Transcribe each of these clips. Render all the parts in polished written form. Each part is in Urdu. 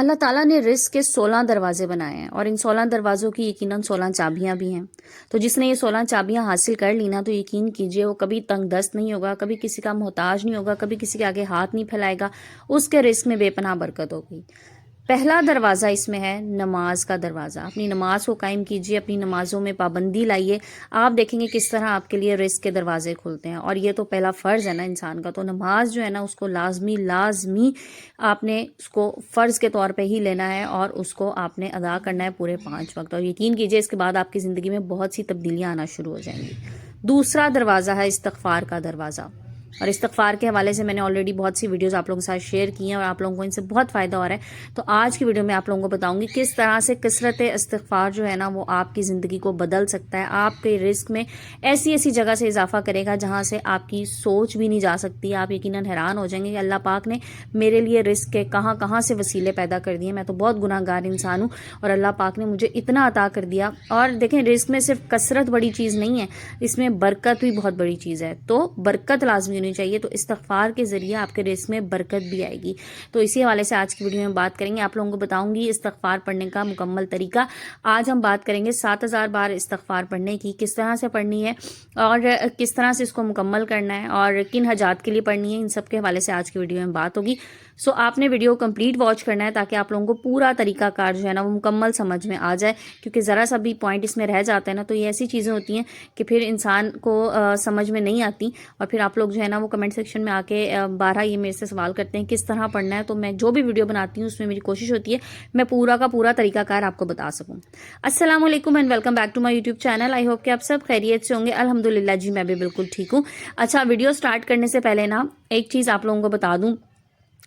اللہ تعالیٰ نے رزق کے 16 دروازے بنائے ہیں اور ان 16 دروازوں کی یقیناً 16 چابیاں بھی ہیں. تو جس نے یہ 16 چابیاں حاصل کر لی نا، تو یقین کیجئے وہ کبھی تنگ دست نہیں ہوگا، کبھی کسی کا محتاج نہیں ہوگا، کبھی کسی کے آگے ہاتھ نہیں پھیلائے گا. اس کے رزق میں بے پناہ برکت ہوگی. پہلا دروازہ اس میں ہے نماز کا دروازہ. اپنی نماز کو قائم کیجئے، اپنی نمازوں میں پابندی لائیے. آپ دیکھیں گے کس طرح آپ کے لیے رزق کے دروازے کھلتے ہیں. اور یہ تو پہلا فرض ہے نا انسان کا. تو نماز جو ہے نا، اس کو لازمی آپ نے اس کو فرض کے طور پہ ہی لینا ہے اور اس کو آپ نے ادا کرنا ہے پورے 5 وقت. اور یقین کیجئے اس کے بعد آپ کی زندگی میں بہت سی تبدیلیاں آنا شروع ہو جائیں گی. دوسرا دروازہ ہے استغفار کا دروازہ. اور استغفار کے حوالے سے میں نے آلریڈی بہت سی ویڈیوز آپ لوگوں کے ساتھ شیئر کی ہیں اور آپ لوگوں کو ان سے بہت فائدہ ہو رہا ہے. تو آج کی ویڈیو میں آپ لوگوں کو بتاؤں گی کس طرح سے کثرت استغفار جو ہے نا وہ آپ کی زندگی کو بدل سکتا ہے. آپ کے رزق میں ایسی جگہ سے اضافہ کرے گا جہاں سے آپ کی سوچ بھی نہیں جا سکتی. آپ یقیناً حیران ہو جائیں گے کہ اللہ پاک نے میرے لیے رزق کے کہاں سے وسیلے پیدا کر دیے. میں تو بہت گناہ گار انسان ہوں اور اللہ پاک نے مجھے اتنا عطا کر دیا. اور دیکھیں رزق میں صرف کثرت بڑی چیز نہیں ہے، اس میں برکت بھی بہت بڑی چیز ہے. تو برکت لازمی ہونی چاہیے. تو استغفار کے ذریعے آپ کے رزق میں برکت بھی آئے گی. تو اسی حوالے سے آج کی ویڈیو میں بات کریں گے. آپ لوگوں کو بتاؤں گی استغفار پڑھنے کا مکمل طریقہ. آج ہم بات کریں گے 7000 بار استغفار پڑھنے کی، کس طرح سے پڑھنی ہے اور کس طرح سے اس کو مکمل کرنا ہے اور کن حاجات کے لیے پڑھنی ہے. ان سب کے حوالے سے آج کی ویڈیو میں بات ہوگی. سو آپ نے ویڈیو کمپلیٹ واچ کرنا ہے تاکہ آپ لوگوں کو پورا طریقہ کار جو ہے نا وہ مکمل سمجھ میں آ جائے. کیونکہ ذرا سا بھی پوائنٹ اس میں رہ جاتا ہے نا تو یہ ایسی چیزیں ہوتی ہیں کہ پھر انسان کو سمجھ میں نہیں آتی. اور پھر آپ لوگ جو ہے نا وہ کمنٹ سیکشن میں آ کے بارہ یہ میرے سے سوال کرتے ہیں کس طرح پڑھنا ہے. تو میں جو بھی ویڈیو بناتی ہوں اس میں میری کوشش ہوتی ہے میں پورا کا پورا طریقہ کار آپ کو بتا سکوں. السلام علیکم and welcome back to my YouTube channel. I hope کہ آپ سب خیریت سے ہوں گے. الحمدللہ جی میں بھی بالکل ٹھیک ہوں. اچھا، ویڈیو سٹارٹ کرنے سے پہلے نا ایک چیز آپ لوگوں کو بتا دوں.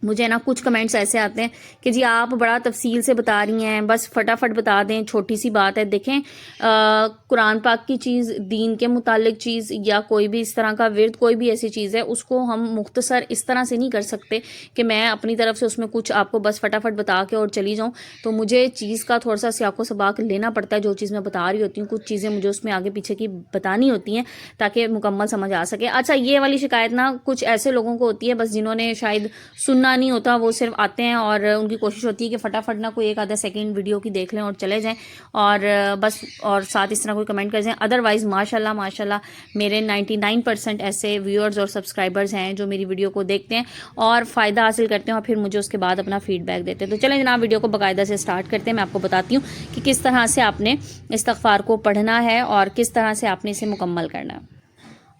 مجھے نا کچھ کمنٹس ایسے آتے ہیں کہ جی آپ بڑا تفصیل سے بتا رہی ہیں، بس فٹافٹ بتا دیں، چھوٹی سی بات ہے. دیکھیں قرآن پاک کی چیز، دین کے متعلق چیز یا کوئی بھی اس طرح کا ورد، کوئی بھی ایسی چیز ہے اس کو ہم مختصر اس طرح سے نہیں کر سکتے کہ میں اپنی طرف سے اس میں کچھ آپ کو بس فٹافٹ بتا کے اور چلی جاؤں. تو مجھے چیز کا تھوڑا سا سیاق و سباق لینا پڑتا ہے. جو چیز میں بتا رہی ہوتی ہوں کچھ چیزیں مجھے اس میں آگے پیچھے کی بتانی ہوتی ہیں تاکہ مکمل سمجھ آ سکے. اچھا، یہ والی شکایت نا کچھ ایسے لوگوں کو ہوتی ہے بس جنہوں نے شاید سننا نہیں ہوتا، وہ صرف آتے ہیں اور ان کی کوشش ہوتی ہے کہ فٹافٹ نہ کوئی ایک آدھا سیکنڈ ویڈیو کی دیکھ لیں اور چلے جائیں اور بس اور ساتھ اس طرح کوئی کمنٹ کر جائیں. ادروائز ماشاءاللہ میرے 99% ایسے ویورز اور سبسکرائبرز ہیں جو میری ویڈیو کو دیکھتے ہیں اور فائدہ حاصل کرتے ہیں اور پھر مجھے اس کے بعد اپنا فیڈ بیک دیتے ہیں. تو چلیں جناب ویڈیو کو باقاعدہ سے سٹارٹ کرتے ہیں. میں آپ کو بتاتی ہوں کہ کس طرح سے آپ نے استغفار کو پڑھنا ہے اور کس طرح سے آپ نے اسے مکمل کرنا ہے.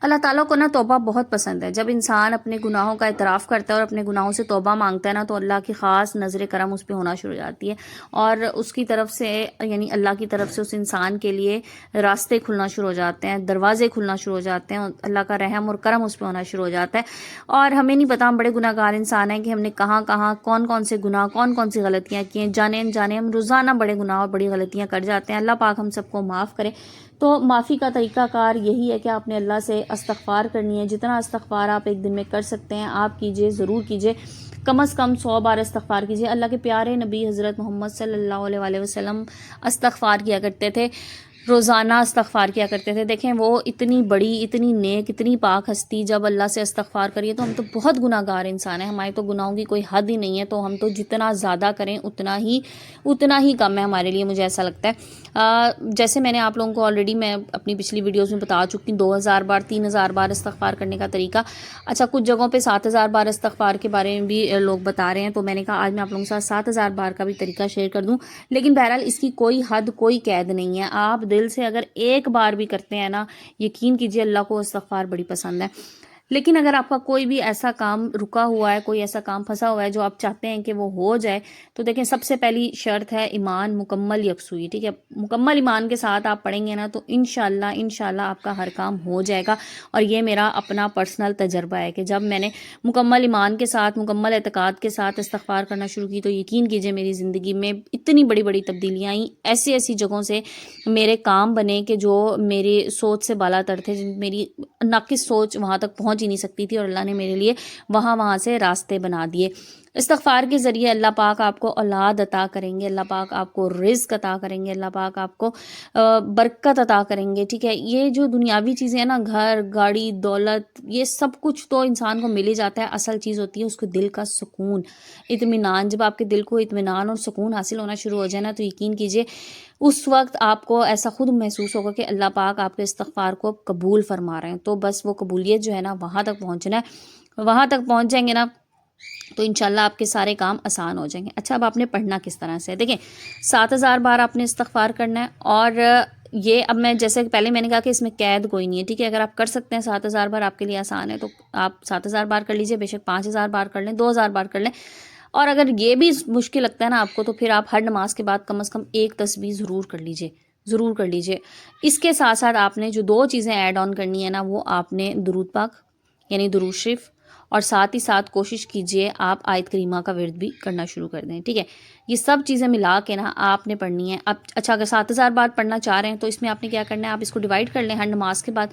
اللہ تعالیٰ کو نا توبہ بہت پسند ہے. جب انسان اپنے گناہوں کا اعتراف کرتا ہے اور اپنے گناہوں سے توبہ مانگتا ہے نا تو اللہ کی خاص نظر کرم اس پہ ہونا شروع ہو جاتی ہے اور اس کی طرف سے یعنی اللہ کی طرف سے اس انسان کے لیے راستے کھلنا شروع ہو جاتے ہیں، دروازے کھلنا شروع ہو جاتے ہیں اور اللہ کا رحم اور کرم اس پہ ہونا شروع ہو جاتا ہے. اور ہمیں نہیں پتا، ہم بڑے گناہ گار انسان ہیں کہ ہم نے کہاں کون سے گناہ کون سی غلطیاں کی ہیں. جانے انجانے ہم روزانہ بڑے گناہ اور بڑی غلطیاں کر جاتے ہیں. اللہ پاک ہم سب کو معاف کرے. تو معافی کا طریقہ کار یہی ہے کہ آپ نے اللہ سے استغفار کرنی ہے. جتنا استغفار آپ ایک دن میں کر سکتے ہیں آپ کیجئے، ضرور کیجئے. کم از کم 100 بار استغفار کیجئے. اللہ کے پیارے نبی حضرت محمد صلی اللہ علیہ وسلم استغفار کیا کرتے تھے، روزانہ استغفار کیا کرتے تھے. دیکھیں وہ اتنی بڑی، اتنی نیک، اتنی پاک ہستی جب اللہ سے استغفار کریے تو ہم تو بہت گناہ گار انسان ہیں. ہمارے تو گناہوں کی کوئی حد ہی نہیں ہے. تو ہم تو جتنا زیادہ کریں اتنا ہی کم ہے ہمارے لیے، مجھے ایسا لگتا ہے. جیسے میں نے آپ لوگوں کو آلریڈی میں اپنی پچھلی ویڈیوز میں بتا چکی ہوں 2000 بار 3000 بار استغفار کرنے کا طریقہ. اچھا، کچھ جگہوں پہ 7000 بار استغفار کے بارے میں بھی لوگ بتا رہے ہیں. تو میں نے کہا آج میں آپ لوگوں کے ساتھ 7000 بار کا بھی طریقہ شیئر کر دوں. لیکن بہرحال اس کی کوئی حد، کوئی قید نہیں ہے. آپ دل سے اگر ایک بار بھی کرتے ہیں نا، یقین کیجئے اللہ کو استغفار بڑی پسند ہے. لیکن اگر آپ کا کوئی بھی ایسا کام رکا ہوا ہے، کوئی ایسا کام پھنسا ہوا ہے جو آپ چاہتے ہیں کہ وہ ہو جائے، تو دیکھیں سب سے پہلی شرط ہے ایمان مکمل یکسوئی. ٹھیک ہے، مکمل ایمان کے ساتھ آپ پڑھیں گے نا تو انشاءاللہ آپ کا ہر کام ہو جائے گا. اور یہ میرا اپنا پرسنل تجربہ ہے کہ جب میں نے مکمل ایمان کے ساتھ، مکمل اعتقاد کے ساتھ استغفار کرنا شروع کی تو یقین کیجئے میری زندگی میں اتنی بڑی تبدیلیاں آئیں. ایسی جگہوں سے میرے کام بنے کہ جو میری سوچ سے بالا تر تھے، میری ناقص سوچ وہاں تک پہنچ ہی نہیں سکتی تھی اور اللہ نے میرے لیے وہاں سے راستے بنا دیے. استغفار کے ذریعے اللہ پاک آپ کو اولاد عطا کریں گے، اللہ پاک آپ کو رزق عطا کریں گے، اللہ پاک آپ کو برکت عطا کریں گے، ٹھیک ہے. یہ جو دنیاوی چیزیں ہیں نا، گھر گاڑی دولت، یہ سب کچھ تو انسان کو مل ہی جاتا ہے. اصل چیز ہوتی ہے اس کو دل کا سکون، اطمینان. جب آپ کے دل کو اطمینان اور سکون حاصل ہونا شروع ہو جائے نا، تو یقین کیجئے اس وقت آپ کو ایسا خود محسوس ہوگا کہ اللہ پاک آپ کے استغفار کو قبول فرما رہے ہیں. تو بس وہ قبولیت جو ہے نا، وہاں تک پہنچنا ہے. وہاں تک پہنچ جائیں گے نا تو انشاءاللہ آپ کے سارے کام آسان ہو جائیں گے. اچھا، اب آپ نے پڑھنا کس طرح سے؟ دیکھیں 7000 بار آپ نے استغفار کرنا ہے. اور یہ اب میں جیسے پہلے میں نے کہا کہ اس میں قید کوئی نہیں ہے، ٹھیک ہے. اگر آپ کر سکتے ہیں 7000 بار، آپ کے لیے آسان ہے، تو آپ 7000 بار کر لیجئے. بے شک 5000 بار کر لیں، 2000 بار کر لیں. اور اگر یہ بھی مشکل لگتا ہے نا آپ کو، تو پھر آپ ہر نماز کے بعد کم از کم ایک تسبیح ضرور کر لیجئے، ضرور کر لیجئے. اس کے ساتھ ساتھ آپ نے جو 2 چیزیں ایڈ آن کرنی ہے نا، وہ آپ نے درود پاک یعنی درود شریف، اور ساتھ ہی ساتھ کوشش کیجئے آپ آیت کریمہ کا ورد بھی کرنا شروع کر دیں، ٹھیک ہے. یہ سب چیزیں ملا کے نا آپ نے پڑھنی ہے. اب اچھا، اگر 7000 بار پڑھنا چاہ رہے ہیں تو اس میں آپ نے کیا کرنا ہے، آپ اس کو ڈیوائڈ کر لیں ہر نماز کے بعد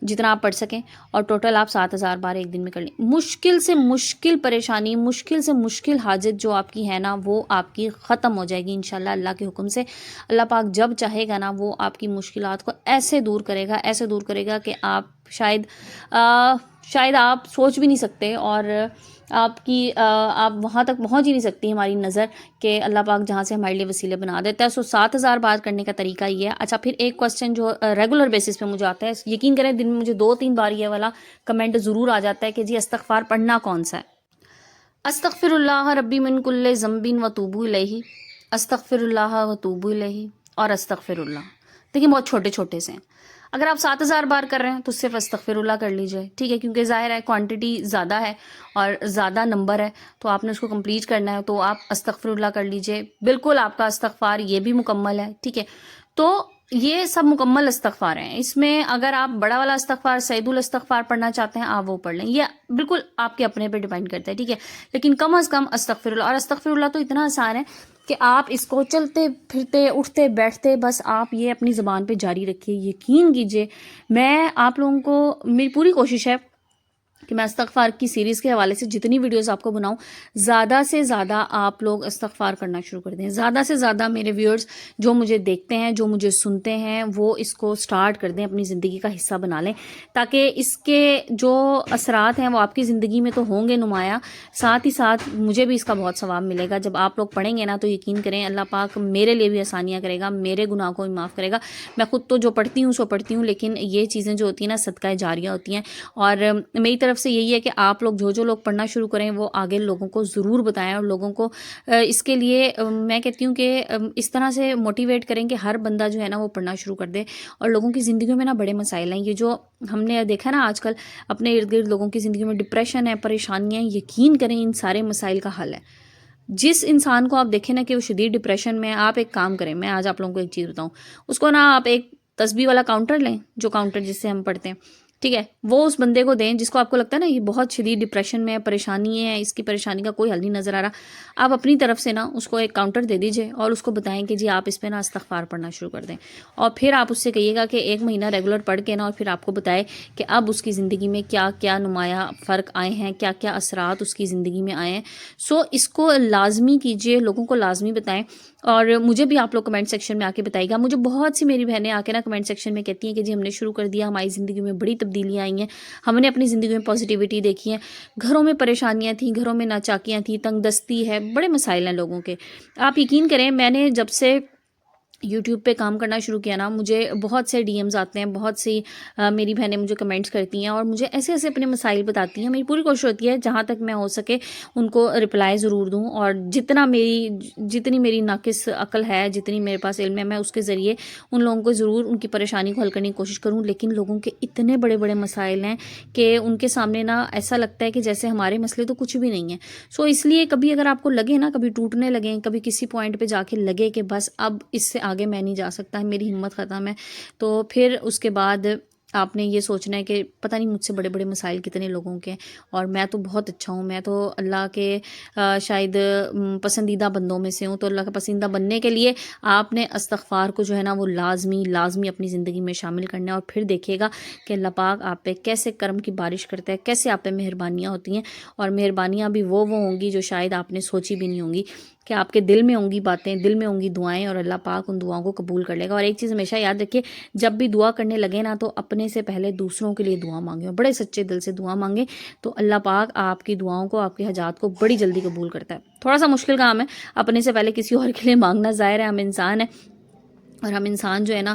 جتنا آپ پڑھ سکیں، اور ٹوٹل آپ 7000 بار ایک دن میں کر لیں. مشکل سے مشکل پریشانی، مشکل سے مشکل حاجت جو آپ کی ہے نا، وہ آپ کی ختم ہو جائے گی انشاءاللہ اللہ کے حکم سے. اللہ پاک جب چاہے گا نا، وہ آپ کی مشکلات کو ایسے دور کرے گا، ایسے دور کرے گا کہ آپ شاید آپ سوچ بھی نہیں سکتے، اور آپ وہاں تک پہنچ ہی نہیں سکتی ہماری نظر کہ اللہ پاک جہاں سے ہمارے لیے وسیلے بنا دیتا ہے. 7000 بار کرنے کا طریقہ یہ ہے. اچھا، پھر ایک کوسچن جو ریگولر بیسس پہ مجھے آتا ہے، یقین کریں دن میں مجھے 2-3 بار یہ والا کمنٹ ضرور آ جاتا ہے کہ جی استغفار پڑھنا کون سا ہے. استغفر اللہ ربی من کل ذنب وتوب الیہ، استغفر اللہ وتوب الیہ، اور استغفر اللہ. دیکھیں بہت چھوٹے چھوٹے سے ہیں. اگر آپ 7000 بار کر رہے ہیں تو صرف استغفر اللہ کر لیجئے، ٹھیک ہے. کیونکہ ظاہر ہے کوانٹٹی زیادہ ہے اور زیادہ نمبر ہے، تو آپ نے اس کو کمپلیٹ کرنا ہے، تو آپ استغفر اللہ کر لیجئے. بالکل آپ کا استغفار یہ بھی مکمل ہے، ٹھیک ہے. تو یہ سب مکمل استغفار ہیں. اس میں اگر آپ بڑا والا استغفار سعید الاستغفار پڑھنا چاہتے ہیں، آپ وہ پڑھ لیں. یہ بالکل آپ کے اپنے پہ ڈیپینڈ کرتا ہے، ٹھیک ہے. لیکن کم از کم استغفر اللہ. اور استغفر اللہ تو اتنا آسان ہے کہ آپ اس کو چلتے پھرتے اٹھتے بیٹھتے بس آپ یہ اپنی زبان پہ جاری رکھیے. یقین کیجئے میں آپ لوگوں کو، میری پوری کوشش ہے کہ میں استغفار کی سیریز کے حوالے سے جتنی ویڈیوز آپ کو بناؤں، زیادہ سے زیادہ آپ لوگ استغفار کرنا شروع کر دیں. زیادہ سے زیادہ میرے ویورز جو مجھے دیکھتے ہیں، جو مجھے سنتے ہیں، وہ اس کو سٹارٹ کر دیں، اپنی زندگی کا حصہ بنا لیں، تاکہ اس کے جو اثرات ہیں وہ آپ کی زندگی میں تو ہوں گے نمایاں، ساتھ ہی ساتھ مجھے بھی اس کا بہت ثواب ملے گا. جب آپ لوگ پڑھیں گے نا تو یقین کریں اللہ پاک میرے لیے بھی آسانیاں کرے گا، میرے گناہ کو بھی معاف کرے گا. میں خود تو جو پڑھتی ہوں سو پڑھتی ہوں، لیکن یہ چیزیں جو ہوتی ہیں نا صدقہ جاریہ ہوتی ہیں. اور میری طرف سے یہی ہے کہ آپ لوگ جو لوگ پڑھنا شروع کریں وہ آگے لوگوں کو ضرور بتائیں، اور لوگوں کو اس کے لیے میں کہتی ہوں کہ اس طرح سے موٹیویٹ کریں کہ ہر بندہ جو ہے نا وہ پڑھنا شروع کر دے. اور لوگوں کی زندگیوں میں نا بڑے مسائل ہیں، یہ جو ہم نے دیکھا نا آج کل اپنے ارد گرد لوگوں کی زندگیوں میں ڈپریشن ہے، پریشانیاں ہیں. یقین کریں ان سارے مسائل کا حل ہے. جس انسان کو آپ دیکھیں نا کہ وہ شدید ڈپریشن میں، آپ ایک کام کریں، میں آج آپ لوگوں کو ایک چیز بتاؤں. اس کو نا آپ ایک تسبیح والا کاؤنٹر لیں، جو کاؤنٹر جس سے ہم پڑھتے ہیں، ٹھیک ہے. وہ اس بندے کو دیں جس کو آپ کو لگتا ہے نا یہ بہت شدید ڈپریشن میں پریشانی ہے، اس کی پریشانی کا کوئی حل نہیں نظر آ رہا. آپ اپنی طرف سے نا اس کو ایک کاؤنٹر دے دیجئے اور اس کو بتائیں کہ جی آپ اس پہ نا استغفار پڑھنا شروع کر دیں. اور پھر آپ اس سے کہیے گا کہ 1 مہینہ ریگولر پڑھ کے نا، اور پھر آپ کو بتائے کہ اب اس کی زندگی میں کیا کیا نمایاں فرق آئے ہیں، کیا کیا اثرات اس کی زندگی میں آئے ہیں. اس کو لازمی کیجئے، لوگوں کو لازمی بتائیں. اور مجھے بھی آپ لوگ کمنٹ سیکشن میں آ کے بتائیے گا. مجھے بہت سی میری بہنیں آ کے نا کمنٹ سیکشن میں کہتی ہیں کہ جی ہم نے شروع کر دیا، ہماری زندگی میں بڑی تبدیلیاں آئی ہیں، ہم نے اپنی زندگی میں پازیٹیوٹی دیکھی ہے. گھروں میں پریشانیاں تھیں، گھروں میں ناچاکیاں تھیں، تنگ دستی ہے، بڑے مسائل ہیں لوگوں کے. آپ یقین کریں میں نے جب سے یوٹیوب پہ کام کرنا شروع کیا نا، مجھے بہت سے ڈی ایمز آتے ہیں، بہت سی میری بہنیں مجھے کمنٹس کرتی ہیں اور مجھے ایسے ایسے اپنے مسائل بتاتی ہیں. میری پوری کوشش ہوتی ہے جہاں تک میں ہو سکے ان کو رپلائی ضرور دوں، اور جتنی میری ناقص عقل ہے، جتنی میرے پاس علم ہے، میں اس کے ذریعے ان لوگوں کو ضرور ان کی پریشانی کو حل کرنے کی کوشش کروں. لیکن لوگوں کے اتنے بڑے بڑے مسائل ہیں کہ ان کے سامنے نا ایسا لگتا ہے کہ جیسے ہمارے مسئلے تو کچھ بھی نہیں ہیں. اس لیے کبھی اگر آپ کو لگے نا، کبھی ٹوٹنے لگیں، کبھی کسی پوائنٹ پہ جا کے لگے کہ بس اب اس سے آگے میں نہیں جا سکتا، میری ہمت ختم ہے، تو پھر اس کے بعد آپ نے یہ سوچنا ہے کہ پتہ نہیں مجھ سے بڑے بڑے مسائل کتنے لوگوں کے ہیں اور میں تو بہت اچھا ہوں، میں تو اللہ کے شاید پسندیدہ بندوں میں سے ہوں. تو اللہ کا پسندیدہ بننے کے لیے آپ نے استغفار کو جو ہے نا وہ لازمی اپنی زندگی میں شامل کرنا ہے. اور پھر دیکھیے گا کہ اللہ پاک آپ پہ کیسے کرم کی بارش کرتا ہے، کیسے آپ پہ مہربانیاں ہوتی ہیں. اور مہربانیاں بھی وہ ہوں گی جو شاید آپ نے سوچی بھی نہیں ہوں گی، کہ آپ کے دل میں ہوں گی باتیں، دل میں ہوں گی دعائیں، اور اللہ پاک ان دعاؤں کو قبول کر لے گا. اور ایک چیز ہمیشہ یاد رکھیے، جب بھی دعا کرنے لگے نا تو اپنے سے پہلے دوسروں کے لیے دعا مانگیں، اور بڑے سچے دل سے دعا مانگیں، تو اللہ پاک آپ کی دعاؤں کو، آپ کی حاجات کو بڑی جلدی قبول کرتا ہے. تھوڑا سا مشکل کام ہے اپنے سے پہلے کسی اور کے لیے مانگنا، ظاہر ہے ہم انسان ہیں، اور ہم انسان جو ہے نا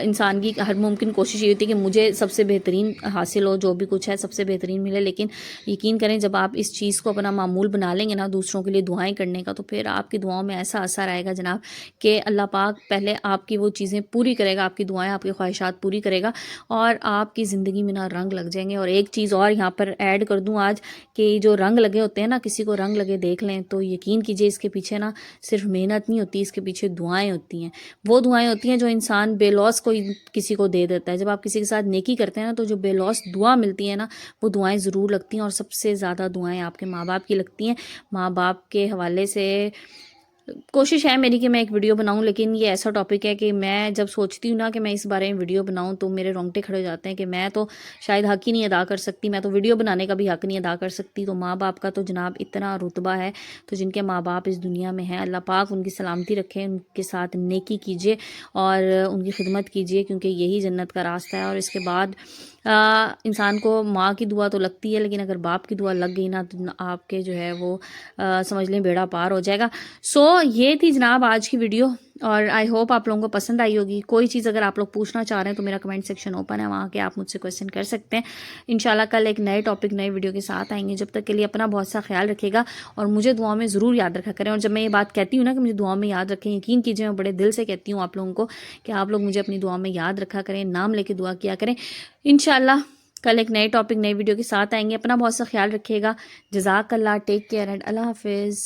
انسان کی ہر ممکن کوشش یہ ہوتی ہے کہ مجھے سب سے بہترین حاصل ہو، جو بھی کچھ ہے سب سے بہترین ملے. لیکن یقین کریں جب آپ اس چیز کو اپنا معمول بنا لیں گے نا دوسروں کے لیے دعائیں کرنے کا، تو پھر آپ کی دعاؤں میں ایسا اثر آئے گا جناب کہ اللہ پاک پہلے آپ کی وہ چیزیں پوری کرے گا، آپ کی دعائیں، آپ کی خواہشات پوری کرے گا، اور آپ کی زندگی میں نا رنگ لگ جائیں گے. اور ایک چیز اور یہاں پر ایڈ کر دوں آج، کہ جو رنگ لگے ہوتے ہیں نا، کسی کو رنگ لگے دیکھ لیں تو یقین کیجئے اس کے پیچھے نا صرف محنت نہیں ہوتی، اس کے پیچھے دعائیں ہوتی ہیں. وہ دعائیں ہوتی ہیں جو انسان بے لوث کوئی کسی کو دے دیتا ہے. جب آپ کسی کے ساتھ نیکی کرتے ہیں نا تو جو بے لوث دعا ملتی ہے نا، وہ دعائیں ضرور لگتی ہیں. اور سب سے زیادہ دعائیں آپ کے ماں باپ کی لگتی ہیں. ماں باپ کے حوالے سے کوشش ہے میری کہ میں ایک ویڈیو بناؤں، لیکن یہ ایسا ٹاپک ہے کہ میں جب سوچتی ہوں نا کہ میں اس بارے میں ویڈیو بناؤں تو میرے رونگٹے کھڑے ہو جاتے ہیں کہ میں تو شاید حق ہی نہیں ادا کر سکتی، میں تو ویڈیو بنانے کا بھی حق نہیں ادا کر سکتی. تو ماں باپ کا تو جناب اتنا رتبہ ہے، تو جن کے ماں باپ اس دنیا میں ہیں اللہ پاک ان کی سلامتی رکھے، ان کے ساتھ نیکی کیجیے اور ان کی خدمت کیجیے، کیونکہ یہی جنت کا راستہ ہے. اور اس کے بعد انسان کو ماں کی دعا تو لگتی ہے، لیکن اگر باپ کی دعا لگ گئی نا تو آپ کے جو ہے وہ سمجھ لیں بیڑا پار ہو جائے گا. سو یہ تھی جناب آج کی ویڈیو، اور آئی ہوپ آپ لوگوں کو پسند آئی ہوگی. کوئی چیز اگر آپ لوگ پوچھنا چاہ رہے ہیں تو میرا کمنٹ سیکشن اوپن ہے، وہاں کے آپ مجھ سے کویسچن کر سکتے ہیں. انشاءاللہ کل ایک نئے ٹاپک، نئے ویڈیو کے ساتھ آئیں گے. جب تک کے لیے اپنا بہت سا خیال رکھے گا، اور مجھے دعاؤں میں ضرور یاد رکھا کریں. اور جب میں یہ بات کہتی ہوں نا کہ مجھے دعاؤں میں یاد رکھیں، یقین کیجیے میں بڑے دل سے کہتی ہوں آپ لوگوں کو کہ آپ لوگ مجھے اپنی دعاؤں میں یاد رکھا کریں، نام لے کے دعا کیا کریں. انشاءاللہ کل ایک نئے ٹاپک، نئے ویڈیو کے ساتھ آئیں گے. اپنا بہت سا خیال رکھیے گا. جزاک اللہ، ٹیک کیئر اینڈ اللہ حافظ.